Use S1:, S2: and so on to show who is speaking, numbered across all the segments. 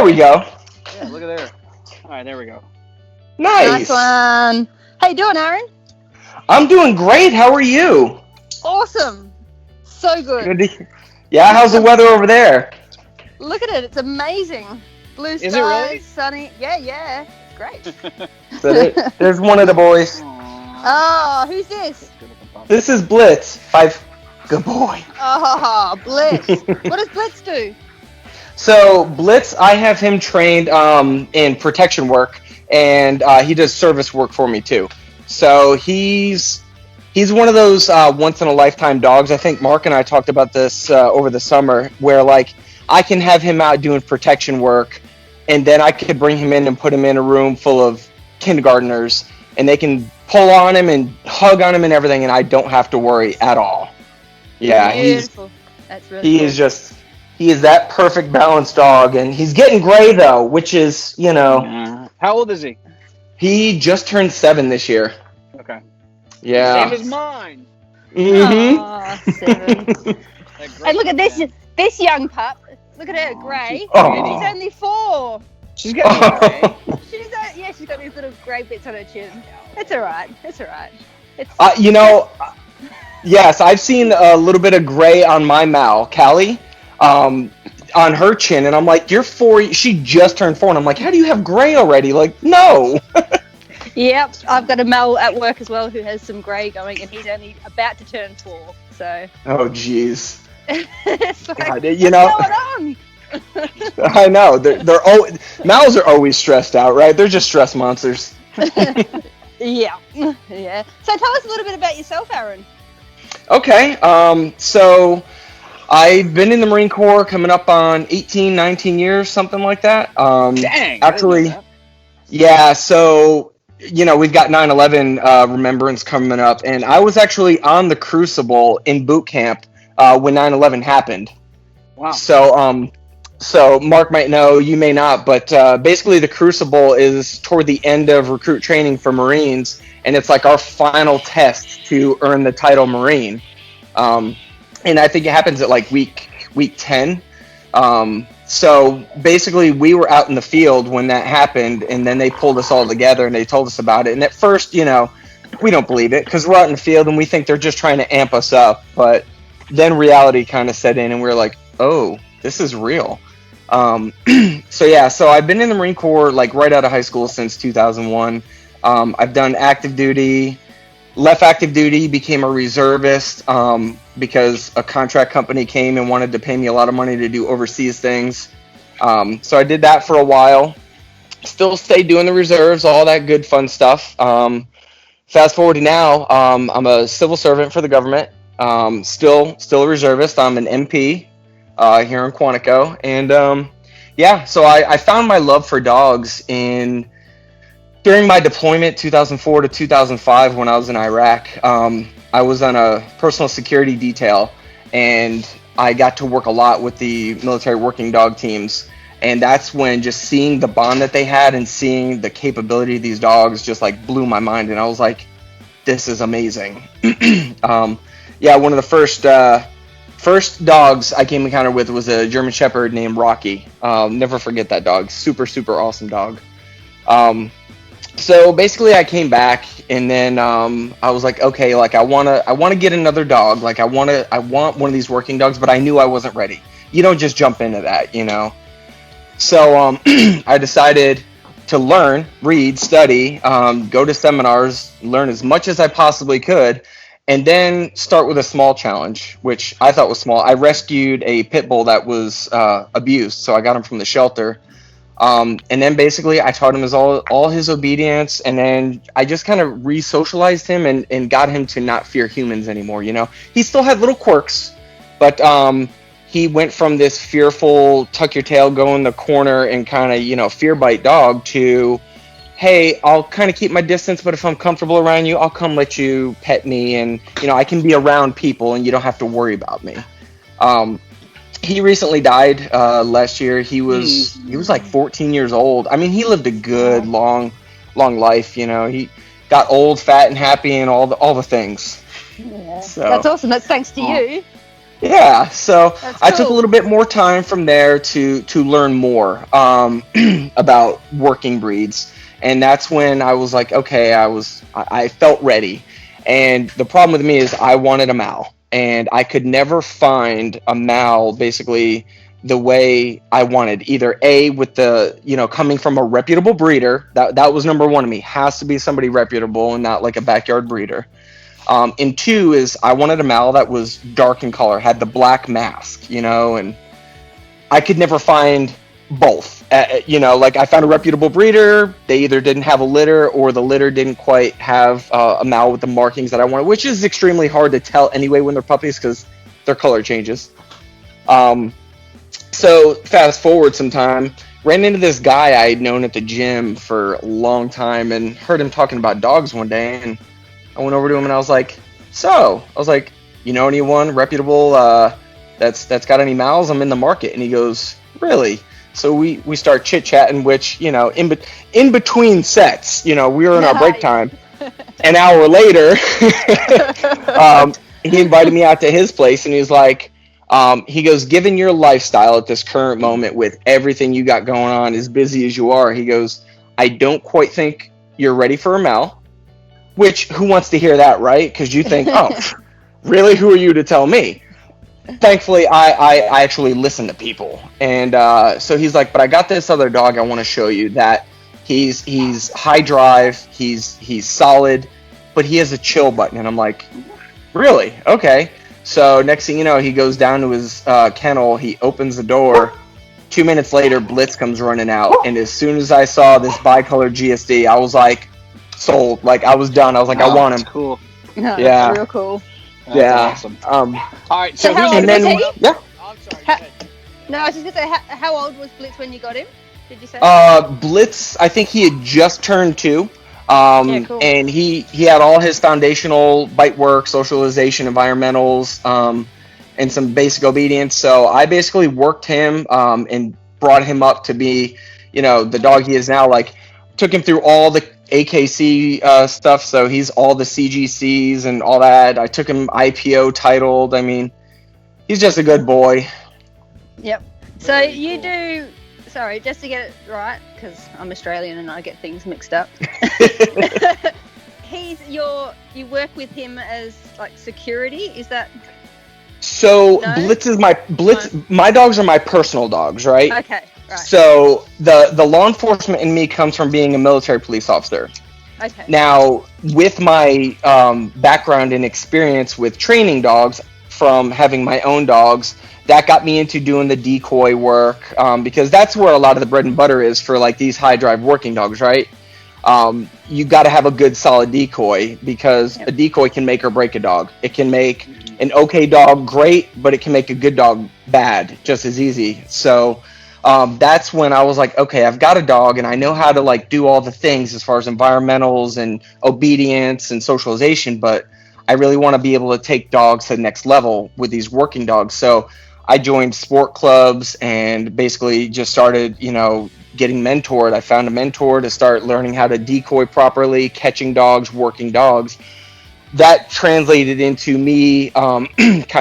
S1: There we go.
S2: Yeah, look at there. All right, there we go.
S1: Nice.
S3: Nice one. How you doing, Aaron?
S1: I'm doing great. How are you?
S3: Awesome. So good.
S1: Yeah, how's the weather over there?
S3: Look at it. It's amazing. Blue skies,
S2: Is it really?
S3: sunny. Yeah. It's great.
S1: So there's one of the boys.
S3: Oh, who's this?
S1: This is Blitz. Good boy.
S3: Oh, Blitz. What does Blitz do?
S1: So Blitz, I have him trained in protection work, and he does service work for me too. So he's one of those once in a lifetime dogs. I think Mark and I talked about this over the summer, where like I can have him out doing protection work, and then I could bring him in and put him in a room full of kindergartners, and they can pull on him and hug on him and everything, and I don't have to worry at all. Yeah,
S3: Beautiful. That's really
S1: he
S3: cool.
S1: he is that perfect balanced dog, and he's getting gray though, which is,
S2: How old is he?
S1: he just turned 7 this year.
S2: Okay.
S1: Yeah.
S2: Same as mine.
S1: Mm-hmm.
S3: Aw, 7. And look at this young pup. Look at her, Gray.
S1: Oh.
S3: She's only 4.
S2: She's got me.
S3: She's got these little grey bits on her chin. It's all right. It's
S1: Yes, I've seen a little bit of gray on my Mal, Callie, on her chin, and I'm like, you're 4. She just turned 4, and I'm like, how do you have gray already? Like, no.
S3: Yep, I've got a Mel at work as well who has some grey going, and he's only about to turn 4. So.
S1: Oh, jeez.
S3: It's like,
S1: God,
S3: what's going on?
S1: I know. Mals are always stressed out, right? They're just stress monsters.
S3: Yeah. So tell us a little bit about yourself, Aaron.
S1: Okay, so I've been in the Marine Corps coming up on 18, 19 years, something like that.
S2: Dang.
S1: Actually, yeah, so, we've got 9/11 remembrance coming up, and I was actually on the Crucible in boot camp when 9/11 happened.
S2: Wow.
S1: So Mark might know, you may not, but basically the Crucible is toward the end of recruit training for Marines, and it's like our final test to earn the title Marine. And I think it happens at like week 10. So basically we were out in the field when that happened, and then they pulled us all together and they told us about it. And at first, we don't believe it because we're out in the field and we think they're just trying to amp us up. But then reality kind of set in and we were like, oh, this is real. So I've been in the Marine Corps like right out of high school since 2001. I've done active duty, left active duty, became a reservist because a contract company came and wanted to pay me a lot of money to do overseas things. So I did that for a while. Still stayed doing the reserves, all that good fun stuff. Fast forward to now, I'm a civil servant for the government. Still a reservist. I'm an MP here in Quantico, and so I found my love for dogs during my deployment 2004 to 2005 when I was in Iraq. I was on a personal security detail, and I got to work a lot with the military working dog teams, and that's when just seeing the bond that they had and seeing the capability of these dogs just like blew my mind, and I was like, this is amazing. One of the first dogs I came encounter with was a German Shepherd named Rocky. Never forget that dog. Super, super awesome dog. So basically I came back, and then I was like, okay, like I want to get another dog. Like I want one of these working dogs, but I knew I wasn't ready. You don't just jump into that, So I decided to learn, read, study, go to seminars, learn as much as I possibly could, and then start with a small challenge, which I thought was small. I rescued a pit bull that was abused, so I got him from the shelter. And then basically I taught him all his obedience, and then I just kind of re-socialized him and got him to not fear humans anymore, He still had little quirks, but he went from this fearful, tuck your tail, go in the corner, and kind of, fear bite dog to, hey, I'll kind of keep my distance, but if I'm comfortable around you, I'll come let you pet me, and, I can be around people, and you don't have to worry about me. He recently died last year. He was like 14 years old. I mean, he lived a good, long life, He got old, fat, and happy, and all the things.
S3: Yeah.
S1: So,
S3: that's awesome. That's thanks to you.
S1: Yeah, so
S3: That's
S1: I took a
S3: cool.
S1: little bit more time from there to learn more about working breeds, and that's when I was like, okay, I felt ready, and the problem with me is I wanted a Mal, and I could never find a Mal basically the way I wanted. Either A, with the coming from a reputable breeder, that was number one to me, has to be somebody reputable and not like a backyard breeder. And two is I wanted a Mal that was dark in color, had the black mask, and I could never find both. Like I found a reputable breeder, they either didn't have a litter or the litter didn't quite have a Mal with the markings that I wanted, which is extremely hard to tell anyway when they're puppies because their color changes. So fast forward some time, ran into this guy I had known at the gym for a long time and heard him talking about dogs one day, and I went over to him and I was like, you know anyone reputable that's got any Mals? I'm in the market. And he goes, really? So we start chit chatting, which in between sets, we were in our break time. An hour later, he invited me out to his place, and he's like, he goes, given your lifestyle at this current moment with everything you got going on, as busy as you are, he goes, I don't quite think you're ready for a Mal. Which, who wants to hear that, right? Because you think, oh, really? Who are you to tell me? Thankfully, I actually listen to people. And so he's like, but I got this other dog I want to show you that he's high drive, he's solid, but he has a chill button. And I'm like, really? Okay. So next thing you know, he goes down to his kennel, he opens the door. 2 minutes later, Blitz comes running out. And as soon as I saw this bicolor GSD, I was like, sold. Like I was done. I was like, I want him.
S2: That's cool.
S3: No,
S1: Yeah.
S3: that's real cool.
S2: That's
S1: Yeah.
S2: awesome.
S1: All
S2: right.
S3: So
S2: So
S3: how
S2: who's
S3: old
S2: the
S3: was
S2: next
S3: he?
S2: one up?
S1: Yeah.
S2: Oh, I'm sorry.
S3: Ha-
S2: Go ahead.
S3: No, I was just gonna say, how old was Blitz when you got him? Did you say?
S1: Blitz, I think he had just turned 2.
S3: Yeah, cool.
S1: And he had all his foundational bite work, socialization, environmentals, and some basic obedience. So I basically worked him and brought him up to be, the dog he is now. Like, took him through all the AKC stuff, so he's all the CGCs and all that. I took him IPO titled. I mean, he's just a good boy.
S3: Yep. So you do. Sorry, just to get it right, because I'm Australian and I get things mixed up. You work with him as like security. Is that
S1: So
S3: No?
S1: Blitz. My dogs are my personal dogs, right?
S3: okay? Right.
S1: So the law enforcement in me comes from being a military police officer.
S3: Okay.
S1: Now, with my background and experience with training dogs, from having my own dogs, that got me into doing the decoy work, because that's where a lot of the bread and butter is for like these high drive working dogs, right? You got to have a good solid decoy, because
S3: Yep.
S1: a decoy can make or break a dog. It can make an okay dog great, but it can make a good dog bad just as easy. So that's when I was like, okay, I've got a dog and I know how to like do all the things as far as environmentals and obedience and socialization, but I really want to be able to take dogs to the next level with these working dogs. So I joined sport clubs and basically just started, getting mentored. I found a mentor to start learning how to decoy properly, catching dogs, working dogs. That translated into me kind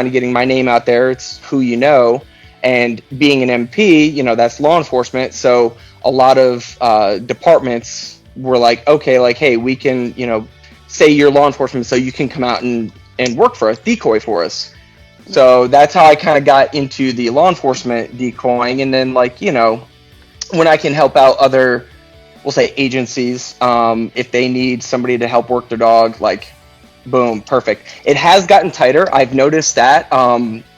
S1: of getting my name out there. It's who you know. And being an MP, that's law enforcement. So a lot of departments were like, okay, like, hey, we can, say you're law enforcement, so you can come out and work for us, decoy for us. So that's how I kind of got into the law enforcement decoying. And then, like, when I can help out other, we'll say, agencies, if they need somebody to help work their dog, like, boom, perfect. It has gotten tighter. I've noticed that.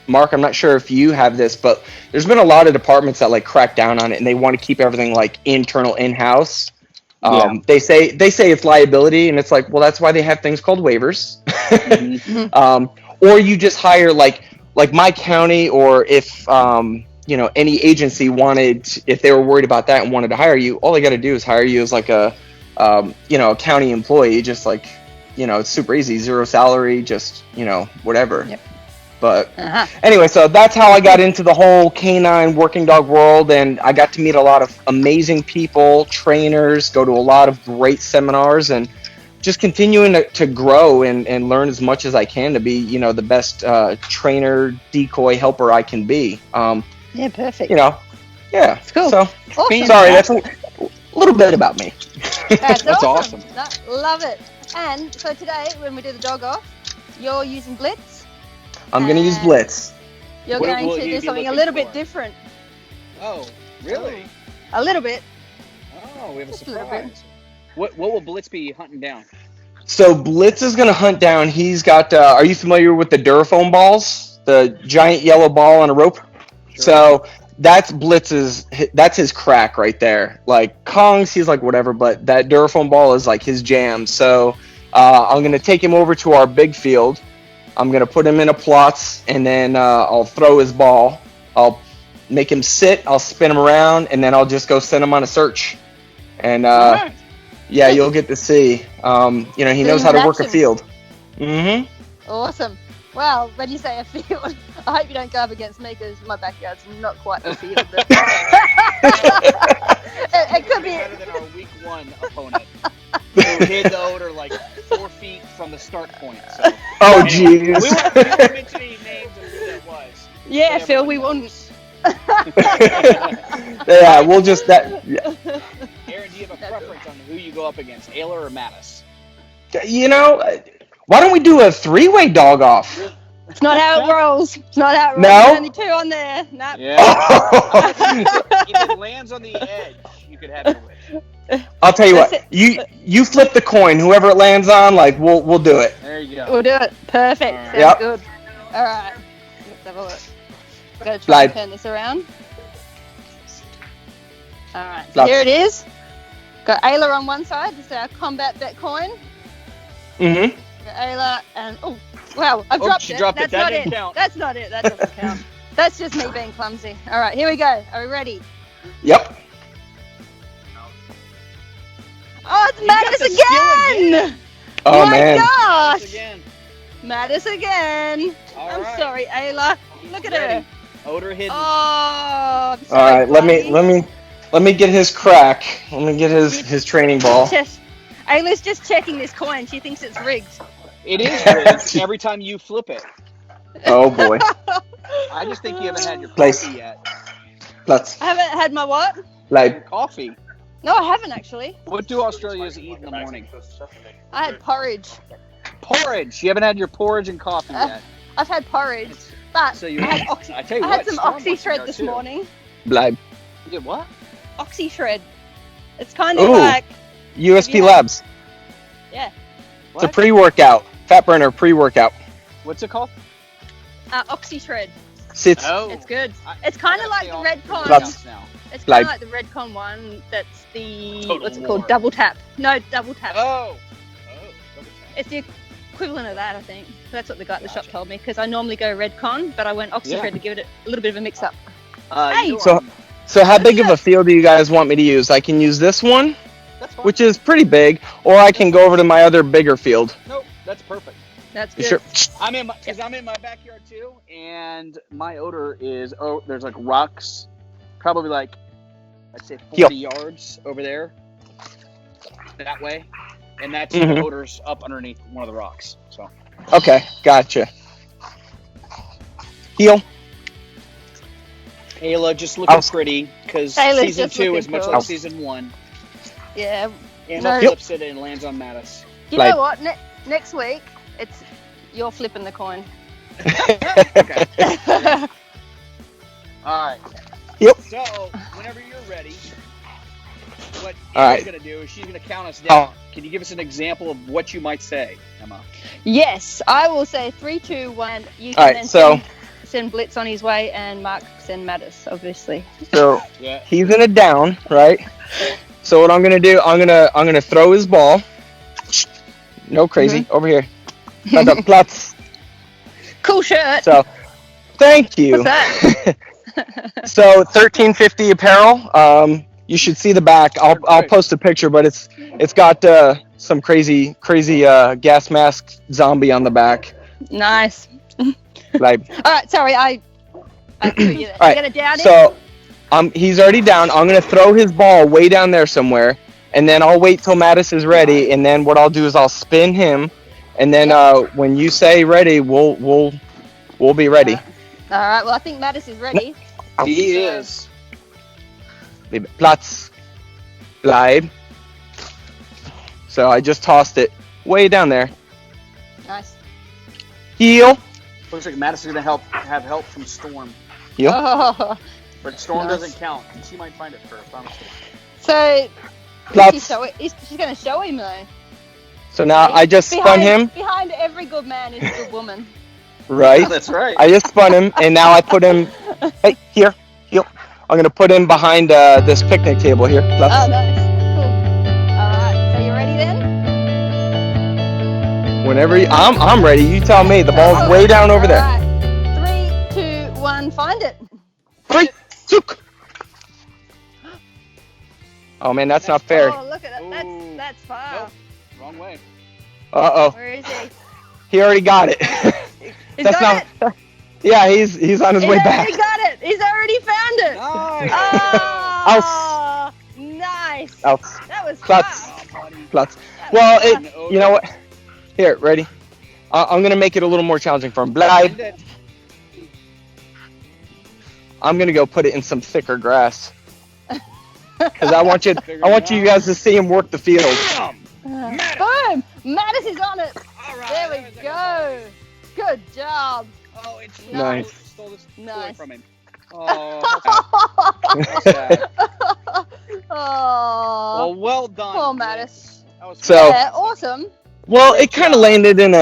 S1: Mark, I'm not sure if you have this, but there's been a lot of departments that like crack down on it, and they want to keep everything like internal, in-house. They say it's liability, and it's like, well, that's why they have things called waivers. Or you just hire like my county, or if any agency wanted, if they were worried about that and wanted to hire you, all they got to do is hire you as like a a county employee, just like it's super easy, zero salary, just whatever.
S3: Yep.
S1: But anyway, so that's how I got into the whole canine working dog world, and I got to meet a lot of amazing people, trainers, go to a lot of great seminars, and just continuing to grow and learn as much as I can to be, the best trainer, decoy, helper I can be.
S3: Yeah, perfect.
S1: Yeah.
S3: It's cool.
S1: So,
S3: Awesome.
S1: sorry, that's a little bit about me.
S3: That's
S2: awesome.
S3: Love it. And so today, when we do the dog off, you're using Blitz.
S1: I'm going to use Blitz.
S3: You're
S2: What
S3: going
S2: will
S3: to
S2: you
S3: do
S2: be
S3: something a
S2: looking
S3: little bit
S2: for?
S3: different.
S2: Oh, really?
S3: A little bit.
S2: Oh, we have a
S3: Just a little bit.
S2: surprise. What will Blitz be hunting down?
S1: So Blitz is going to hunt down. He's got. Are you familiar with the Durafoam balls? The giant yellow ball on a rope.
S2: Sure.
S1: So that's Blitz's. That's his crack right there. Like Kong's, he's like whatever, but that Durafoam ball is like his jam. So I'm going to take him over to our big field. I'm going to put him in a plots, and then I'll throw his ball. I'll make him sit. I'll spin him around, and then I'll just go send him on a search. And
S2: Alright.
S1: yeah, you'll get to see. He knows how to work a
S3: action.
S1: field. Mm-hmm.
S3: Awesome. Well, when you say a field, I hope you don't go up against me because my backyard's not quite a field. But it could be.
S2: Better than our week 1 opponent, who hid the odor like 4 feet from the start point. So.
S1: Oh,
S2: Anyway,
S1: jeez.
S2: we won't mention any names of who that was.
S3: Yeah,
S2: But
S3: Phil, we
S2: everyone
S3: wouldn't.
S1: Yeah, we'll just that. Yeah.
S2: Aaron, do you have a preference on who you go up against, Ayla or Mattis?
S1: Why don't we do a 3-way dog off?
S3: It's not how it rolls. It's not how it rolls.
S1: No?
S3: There's only 2 on there. Nope.
S2: Yeah. If it lands on the edge, you could have your wish.
S1: I'll tell you
S3: That's
S1: what. You flip the coin. Whoever it lands on, like we'll do it.
S2: There you go.
S3: We'll do it. Perfect.
S2: Alright.
S3: Sounds
S1: Yep.
S3: good. All right. Let's have a look. Gotta try
S1: Slide.
S3: and turn this around. All right. So
S1: Slide.
S3: here it is. Got Ayla on one side. This is our Combatbet coin.
S1: Mm-hmm.
S3: Got Ayla and oh wow, I've
S2: Oh,
S3: dropped
S2: she
S3: it.
S2: dropped it.
S3: That's
S2: That
S3: not
S2: didn't
S3: it.
S2: count.
S3: That's not it. That doesn't count. That's just me being clumsy. All right, here we go. Are we ready?
S1: Yep.
S3: Oh, it's
S2: You got
S3: Mattis
S2: the skill
S3: again!
S1: Oh
S3: My
S1: man.
S3: gosh!
S2: Again.
S3: Mattis again.
S2: All
S3: I'm
S2: right.
S3: sorry, Ayla. Look at her.
S2: Ready. Odor hidden.
S3: Oh, I'm
S1: All
S3: sorry,
S1: right.
S3: buddy.
S1: Let me get his crack. Let me get his training ball.
S3: Ayla's just checking this coin. She thinks it's rigged.
S2: It is rigged every time you flip it.
S1: Oh boy.
S2: I just think you haven't had your
S1: Place.
S2: coffee yet.
S1: Let's
S3: I haven't had my what?
S2: Your
S1: like.
S2: coffee.
S3: No, I haven't actually.
S2: What do Australians eat in the morning?
S3: I had porridge.
S2: Porridge. You haven't had your porridge and coffee yet.
S3: I've had porridge, but
S2: So you.
S3: I had
S2: I tell you
S3: I
S2: what.
S3: had some
S2: Storm
S3: Oxy
S2: wants to
S3: Shred
S2: go
S3: this
S2: too.
S3: morning.
S1: Like
S2: You did what?
S3: Oxy Shred. It's kind of
S1: Ooh.
S3: like
S1: USP
S3: Yeah.
S1: Labs.
S3: yeah,
S1: It's a
S2: What?
S1: pre-workout. Fat burner pre-workout.
S2: What's it called?
S3: Oxy Shred.
S1: Sits.
S2: Oh.
S3: It's good.
S2: I-
S3: It's kind
S2: I
S3: of
S2: gotta
S3: like
S2: stay
S3: the
S2: off
S3: Redcon.
S2: workouts now.
S3: It's kind
S1: Like-
S3: of like the Redcon one. That's the
S2: Total
S3: what's it
S2: War.
S3: called? Double tap. No, double tap.
S2: Oh.
S3: It's the equivalent of that, I think. That's what the guy at the shop told me. Because I normally go Redcon, but I went Oxy
S2: Yeah.
S3: Shred to give it a little bit of a mix-up.
S2: You know
S1: So-
S2: what?
S1: So how big of a field do you guys want me to use? I can use this one,
S2: That's fine.
S1: which is pretty big, or I can go over to my other bigger field.
S2: Nope. That's perfect.
S3: That's
S1: You
S3: good.
S1: sure?
S2: I'm in my backyard too, and my odor is there's like rocks, probably like I'd say 40 yards over there, that way, and that's
S1: Mhm.
S2: the odor's up underneath one of the rocks. So
S1: Okay, gotcha. Heel.
S2: Ayla just looking
S1: I'll-
S2: pretty because
S3: Ayla's
S2: season
S3: just
S2: 2
S3: looking
S2: is much
S3: cool.
S2: like season 1.
S3: Yeah.
S2: And
S3: No.
S2: flips it and lands on Mattis.
S3: You
S1: Like-
S3: know what? Next week, you're flipping the coin.
S2: Okay. All right.
S1: Yep.
S2: So whenever you're ready, what
S1: All
S2: Emma's
S1: right.
S2: going to do is she's going to count us
S1: Oh.
S2: down. Can you give us an example of what you might say, Emma?
S3: Yes, I will say 3, 2, 1. You can
S1: All right,
S3: then
S1: so-
S3: send Blitz on his way, and Mark send Mattis, obviously.
S1: So
S2: Yeah.
S1: he's in a down, right? So what I'm gonna do, I'm gonna throw his ball. No crazy, over here. Platz.
S3: Cool shirt.
S1: So thank you.
S3: What's that?
S1: So 1350 apparel. You should see the back. I'll
S2: Great.
S1: post a picture, but it's got some crazy gas mask zombie on the back.
S3: Nice.
S1: Like
S3: All right, sorry, I threw you there.
S1: All right,
S3: You gonna down it?
S1: so he's already down. I'm gonna throw his ball way down there somewhere, and then I'll wait till Mattis is ready, and then what I'll do is I'll spin him, and then when you say ready, we'll be ready.
S3: All right. Well, I think Mattis is ready.
S2: He is.
S1: Platz. Bleib. So I just tossed it way down there.
S3: Nice.
S1: Heel.
S2: Looks like Mattis is going to have help from Storm.
S1: Heel.
S3: Oh.
S2: But Storm doesn't count. She might find it first, honestly.
S3: So she's going to show him though.
S1: So now I just spun him.
S3: Behind every good man is a good woman.
S1: Right.
S2: That's right.
S1: I just spun him, and now I put him. Hey, here, heel. I'm gonna put him behind this picnic table here.
S3: Oh, nice. Cool. All right. So you ready then?
S1: Whenever I'm ready. You tell me. The ball's way down over there.
S3: All right. 3, 2, 1. Find it.
S1: 3, 2. Oh man, that's not fair.
S3: Oh, look at that. That's far.
S2: Nope. Wrong way.
S1: Uh-oh.
S3: Where is he?
S1: He already got it.
S3: He's got it.
S1: Yeah, he's on his way back.
S3: He got it. He's already found it.
S2: Nice.
S3: Oh, nice. That was
S1: Platz. Well, you know what? Here, ready? I'm gonna make it a little more challenging for him. Bleib. I'm gonna go put it in some thicker grass. Because I want you guys to see him work the field.
S3: Boom! Mattis is on it.
S2: All right,
S3: There we go. Good job.
S2: Oh, it's
S1: Nice.
S2: Stole this
S3: Nice.
S2: toy from him. Oh, that's sad.
S3: Oh.
S2: Well done.
S3: Poor Mattis.
S2: That was
S1: So-
S3: Yeah, awesome.
S1: Well, it kind of landed in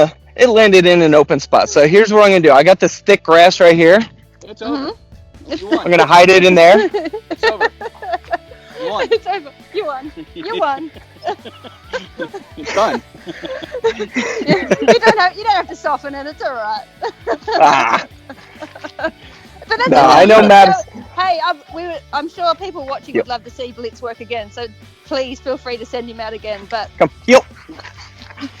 S1: an open spot. So here's what I'm gonna do. I got this thick grass right here.
S2: It's over. You
S1: I'm
S2: won.
S1: gonna hide it in there.
S2: It's over. You won.
S3: It's over. You won. You won.
S2: It's done.
S3: You don't have to soften it. It's all right.
S1: Ah.
S3: But that's
S1: No,
S3: okay.
S1: I know Mattis.
S3: Hey, I'm sure people watching would love to see Blitz work again. So please feel free to send him out again. But
S1: Come, heel.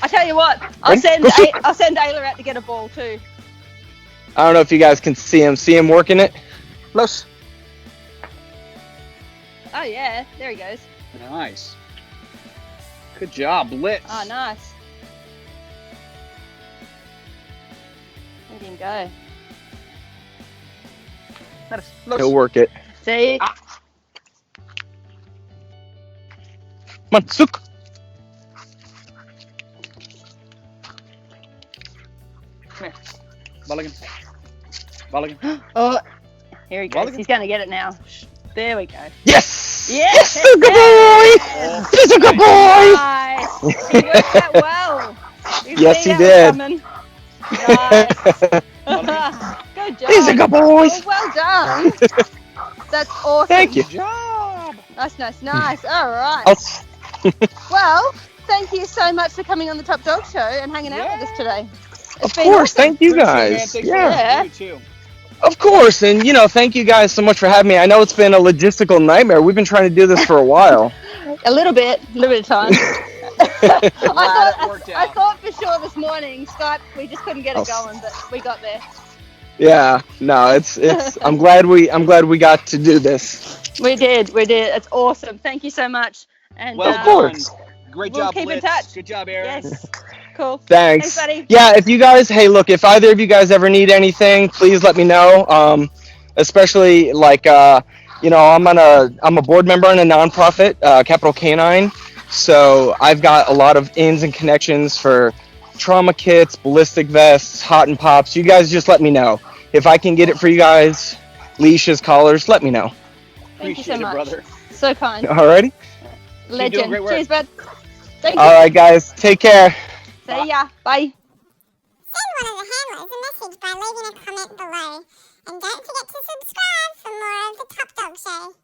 S3: I tell you what, I'll
S1: Ready?
S3: send
S1: Go shoot.
S3: Ayla out to get a ball too.
S1: I don't know if you guys can see him. See him working it? Close.
S3: Oh yeah, there he goes.
S2: Nice. Good job, Blitz.
S3: Oh, nice. Let him go.
S1: He'll work it.
S3: See?
S1: Come on, Sook.
S2: Come here. Mulligan.
S3: Oh, here he goes.
S2: Mulligan?
S3: He's going to get it now. There we go.
S1: Yes!
S3: Yes!
S1: He's a good boy! He's a good boy!
S3: Nice. He worked that well. You
S1: Yes,
S3: see
S1: he
S3: that
S1: did.
S3: coming? Nice. Good job.
S1: He's a good boy!
S3: Well done. That's awesome.
S1: Thank you.
S2: Good job.
S3: Nice. All right.
S1: I'll-
S3: Well, thank you so much for coming on the Top Dog Show and hanging out with us today. It's
S1: Of
S3: been
S1: course,
S3: awesome.
S1: thank you
S2: Man,
S1: guys.
S2: thanks
S1: Yeah.
S2: for you too.
S1: Of course, and thank you guys so much for having me. I know it's been a logistical nightmare. We've been trying to do this for a while.
S3: A little bit of time.
S2: Glad it worked
S3: I
S2: out.
S3: thought for sure this morning Skype we just couldn't get it going, but we got there.
S1: Yeah, no, it's. I'm glad we got to do this.
S3: We did. It's awesome. Thank you so much. And
S2: Well
S1: Of course.
S2: done. Great
S3: We'll
S2: job,
S3: keep in
S2: Blitz.
S3: touch.
S2: Good job, Aaron.
S3: yes, cool.
S1: Thanks.
S3: Buddy.
S1: Yeah, if you guys, hey, look, if either of you guys ever need anything, please let me know. Especially like, I'm a board member in a nonprofit, Capital K9. So I've got a lot of ins and connections for trauma kits, ballistic vests, hot and pops. You guys just let me know. If I can get it for you guys, leashes, collars, let me know.
S3: Thank you so
S2: Appreciate it,
S3: much.
S2: brother.
S3: So kind.
S1: Alrighty?
S3: Legend.
S2: doing great work.
S3: Cheers, bud. Thank you.
S1: Alright, guys. Take care.
S3: See ya. Bye.
S4: Send one of the handlers a message by leaving a comment below. And don't forget to subscribe for more of the Top Dog Show.